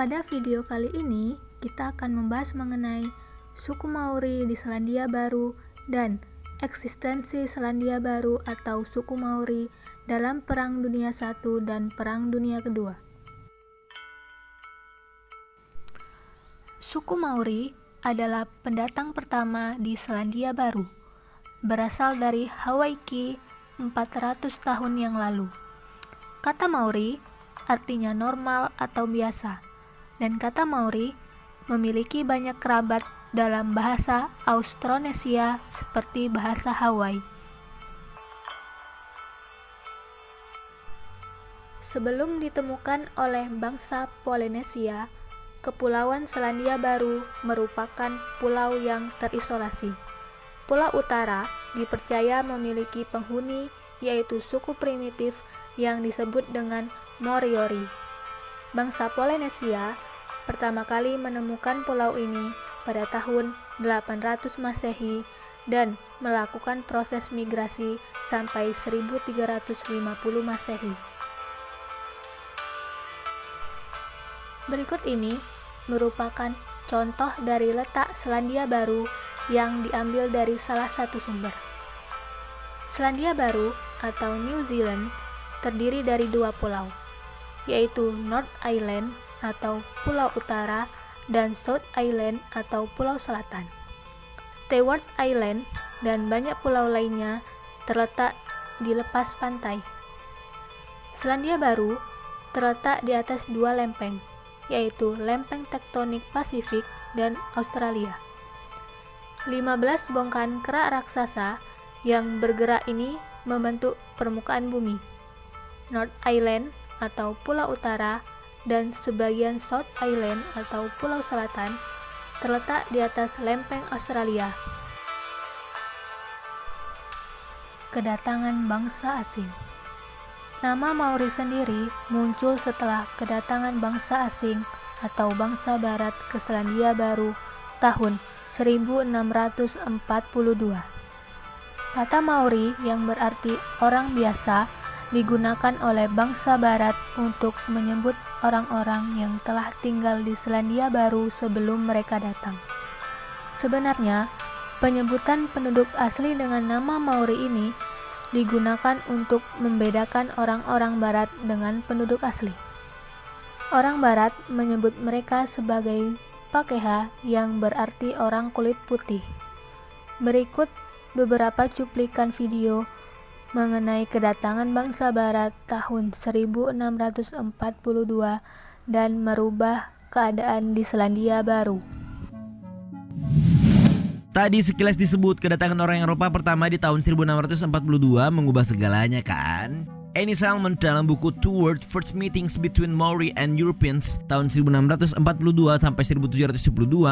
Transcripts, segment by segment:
Pada video kali ini, kita akan membahas mengenai suku Maori di Selandia Baru dan eksistensi Selandia Baru atau suku Maori dalam Perang Dunia I dan Perang Dunia II. Suku Maori adalah pendatang pertama di Selandia Baru, berasal dari Hawaii 400 tahun yang lalu. Kata Maori artinya normal atau biasa, dan kata Maori memiliki banyak kerabat dalam bahasa Austronesia seperti bahasa Hawaii. Sebelum ditemukan oleh bangsa Polinesia, Kepulauan Selandia Baru merupakan pulau yang terisolasi. Pulau Utara dipercaya memiliki penghuni, yaitu suku primitif yang disebut dengan Moriori. Bangsa Polinesia pertama kali menemukan pulau ini pada tahun 800 Masehi dan melakukan proses migrasi sampai 1350 Masehi. Berikut ini merupakan contoh dari letak Selandia Baru yang diambil dari salah satu sumber. Selandia Baru atau New Zealand terdiri dari dua pulau, yaitu North Island atau Pulau Utara dan South Island atau Pulau Selatan. Stewart Island dan banyak pulau lainnya terletak di lepas pantai. Selandia Baru terletak di atas dua lempeng, yaitu lempeng tektonik Pasifik dan Australia. 15 bongkahan kerak raksasa yang bergerak ini membentuk permukaan bumi. North Island atau Pulau Utara dan sebagian South Island atau Pulau Selatan terletak di atas lempeng Australia. Kedatangan bangsa asing. Nama Maori sendiri muncul setelah kedatangan bangsa asing atau bangsa barat ke Selandia Baru tahun 1642. Kata Maori yang berarti orang biasa digunakan oleh bangsa barat untuk menyebut orang-orang yang telah tinggal di Selandia Baru sebelum mereka datang. Sebenarnya, penyebutan penduduk asli dengan nama Maori ini digunakan untuk membedakan orang-orang barat dengan penduduk asli. Orang barat menyebut mereka sebagai Pakeha yang berarti orang kulit putih. Berikut beberapa cuplikan video mengenai kedatangan bangsa barat tahun 1642 dan merubah keadaan di Selandia Baru. Tadi sekilas disebut kedatangan orang Eropa pertama di tahun 1642 mengubah segalanya kan? Annie Salmon dalam buku Two World First Meetings Between Maori and Europeans tahun 1642 sampai 1712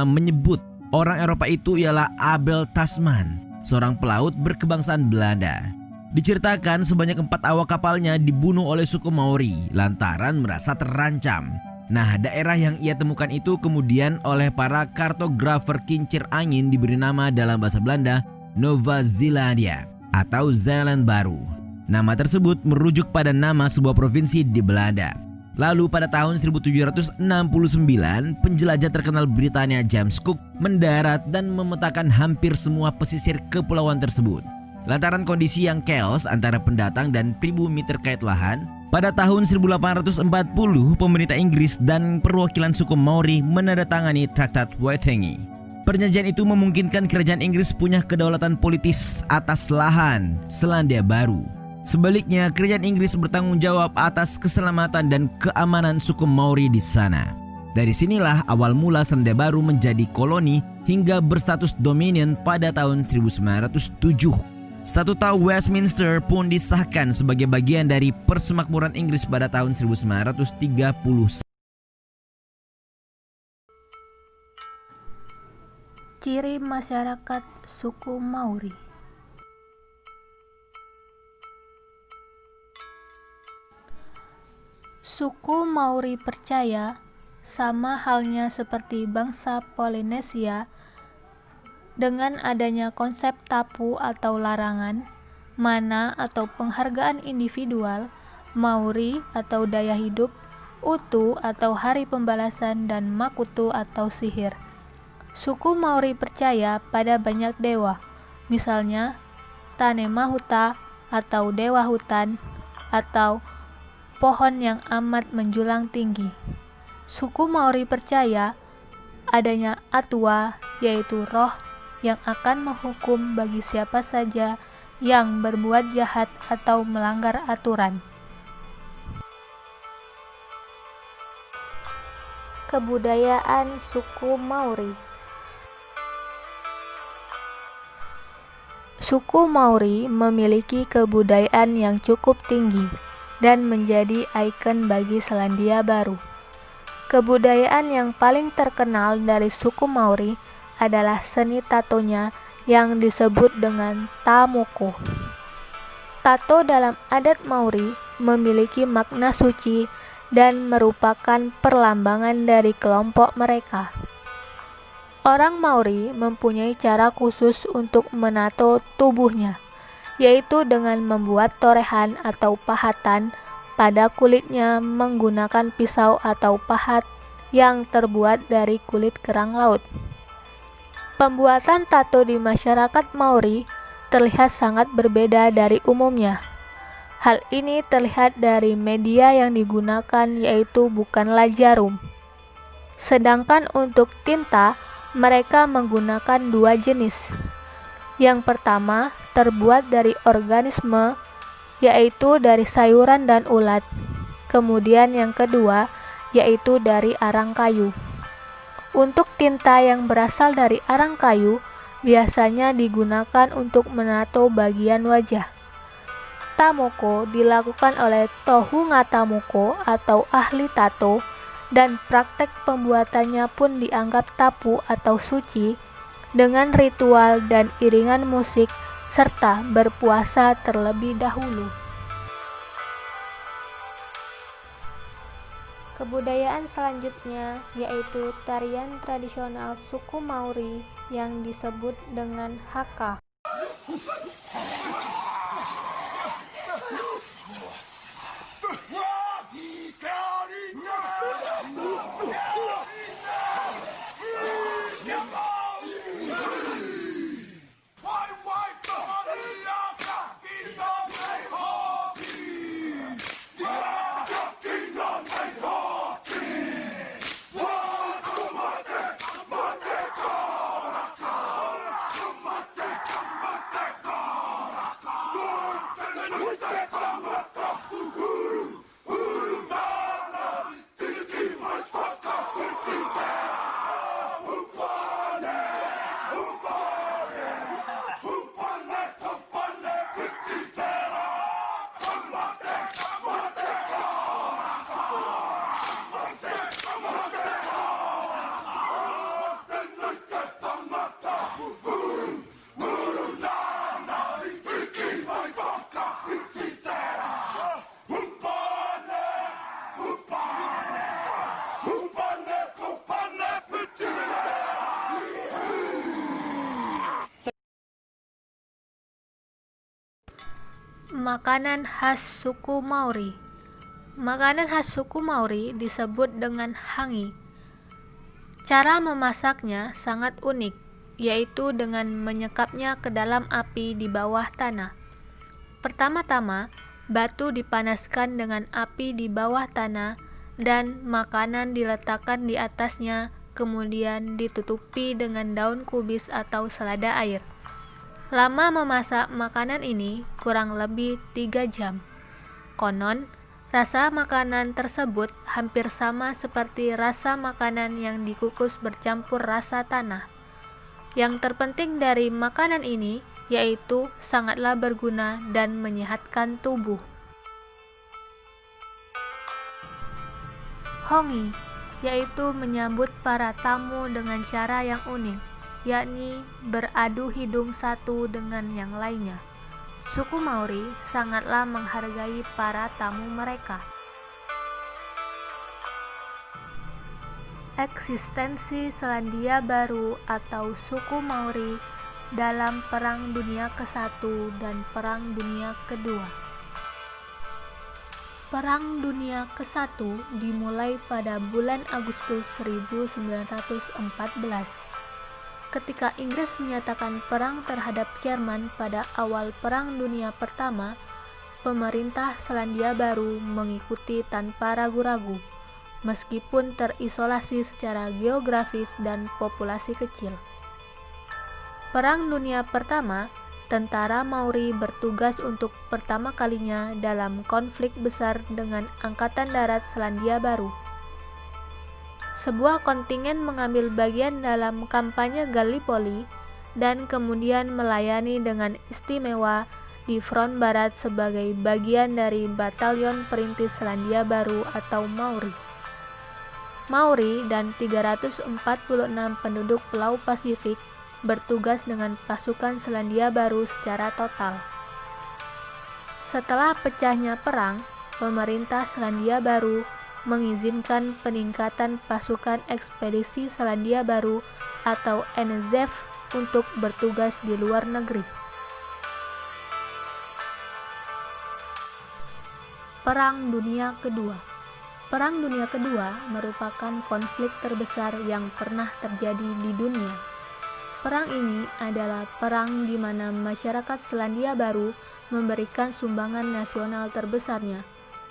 menyebut orang Eropa itu ialah Abel Tasman, seorang pelaut berkebangsaan Belanda. Diceritakan sebanyak 4 awak kapalnya dibunuh oleh suku Maori lantaran merasa terancam. Nah, daerah yang ia temukan itu kemudian oleh para kartografer kincir angin diberi nama dalam bahasa Belanda Nova Zealandia atau Zeeland Baru. Nama tersebut merujuk pada nama sebuah provinsi di Belanda. Lalu pada tahun 1769, penjelajah terkenal Britania James Cook mendarat dan memetakan hampir semua pesisir kepulauan tersebut. Lantaran kondisi yang chaos antara pendatang dan pribumi terkait lahan, pada tahun 1840 pemerintah Inggris dan perwakilan suku Maori menandatangani Traktat Waitangi. Perjanjian itu memungkinkan kerajaan Inggris punya kedaulatan politis atas lahan Selandia Baru. Sebaliknya, kerajaan Inggris bertanggung jawab atas keselamatan dan keamanan suku Maori di sana. Dari sinilah awal mula Selandia Baru menjadi koloni hingga berstatus dominion pada tahun 1907. Statuta Westminster pun disahkan sebagai bagian dari persemakmuran Inggris pada tahun 1930. Ciri masyarakat suku Maori. Suku Maori percaya, sama halnya seperti bangsa Polinesia, dengan adanya konsep tapu atau larangan, mana atau penghargaan individual, Maori atau daya hidup Utu atau hari pembalasan, dan Makutu atau sihir. Suku Maori percaya pada banyak dewa, misalnya Tanemahuta atau dewa hutan, atau pohon yang amat menjulang tinggi. Suku Maori percaya adanya Atua, yaitu roh yang akan menghukum bagi siapa saja yang berbuat jahat atau melanggar aturan. Kebudayaan suku Maori. Suku Maori memiliki kebudayaan yang cukup tinggi dan menjadi ikon bagi Selandia Baru. Kebudayaan yang paling terkenal dari suku Maori adalah seni tatonya yang disebut dengan Tamoko. Tato dalam adat Maori memiliki makna suci dan merupakan perlambangan dari kelompok mereka. Orang Maori mempunyai cara khusus untuk menato tubuhnya, yaitu dengan membuat torehan atau pahatan pada kulitnya menggunakan pisau atau pahat yang terbuat dari kulit kerang laut. Pembuatan tato di masyarakat Maori terlihat sangat berbeda dari umumnya. Hal ini terlihat dari media yang digunakan, yaitu bukanlah jarum. Sedangkan untuk tinta, mereka menggunakan dua jenis. Yang pertama terbuat dari organisme, yaitu dari sayuran dan ulat. Kemudian yang kedua yaitu dari arang kayu. Untuk tinta yang berasal dari arang kayu biasanya digunakan untuk menato bagian wajah. Tamoko dilakukan oleh Tohu Ngatamoko atau ahli tato, dan praktek pembuatannya pun dianggap tapu atau suci dengan ritual dan iringan musik serta berpuasa terlebih dahulu. Kebudayaan selanjutnya yaitu tarian tradisional suku Maori yang disebut dengan Haka. Makanan khas suku Maori. Makanan khas suku Maori disebut dengan hangi. Cara memasaknya sangat unik, yaitu dengan menyekapnya ke dalam api di bawah tanah. Pertama-tama, batu dipanaskan dengan api di bawah tanah dan makanan diletakkan di atasnya, kemudian ditutupi dengan daun kubis atau selada air. Lama memasak makanan ini kurang lebih 3 jam. Konon, rasa makanan tersebut hampir sama seperti rasa makanan yang dikukus bercampur rasa tanah. Yang terpenting dari makanan ini yaitu sangatlah berguna dan menyehatkan tubuh. Hongi, yaitu menyambut para tamu dengan cara yang unik, yakni beradu hidung satu dengan yang lainnya. Suku Maori sangatlah menghargai para tamu mereka. Eksistensi Selandia Baru atau suku Maori dalam Perang Dunia ke-1 dan Perang Dunia ke-2. Perang Dunia ke-1 dimulai pada bulan Agustus 1914. Ketika Inggris menyatakan perang terhadap Jerman pada awal Perang Dunia Pertama, pemerintah Selandia Baru mengikuti tanpa ragu-ragu, meskipun terisolasi secara geografis dan populasi kecil. Perang Dunia Pertama, tentara Maori bertugas untuk pertama kalinya dalam konflik besar dengan Angkatan Darat Selandia Baru. Sebuah kontingen mengambil bagian dalam kampanye Gallipoli dan kemudian melayani dengan istimewa di front barat sebagai bagian dari Batalion Perintis Selandia Baru atau Maori. Maori dan 346 penduduk Pulau Pasifik bertugas dengan pasukan Selandia Baru secara total. Setelah pecahnya perang, pemerintah Selandia Baru mengizinkan peningkatan pasukan ekspedisi Selandia Baru atau NZF untuk bertugas di luar negeri. Perang Dunia Kedua. Perang Dunia Kedua merupakan konflik terbesar yang pernah terjadi di dunia. Perang ini adalah perang di mana masyarakat Selandia Baru memberikan sumbangan nasional terbesarnya,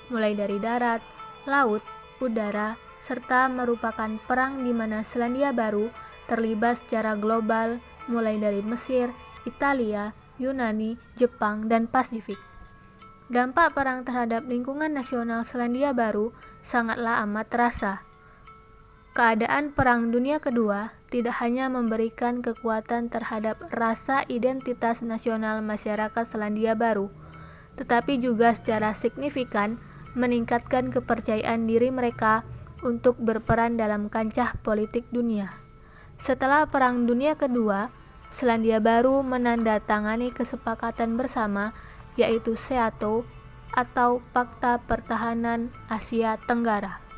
mulai dari darat, laut, udara, serta merupakan perang di mana Selandia Baru terlibat secara global mulai dari Mesir, Italia, Yunani, Jepang, dan Pasifik. Dampak perang terhadap lingkungan nasional Selandia Baru sangatlah amat terasa. Keadaan Perang Dunia Kedua tidak hanya memberikan kekuatan terhadap rasa identitas nasional masyarakat Selandia Baru, tetapi juga secara signifikan meningkatkan kepercayaan diri mereka untuk berperan dalam kancah politik dunia. Setelah Perang Dunia Kedua, Selandia Baru menandatangani kesepakatan bersama, yaitu SEATO atau Pakta Pertahanan Asia Tenggara.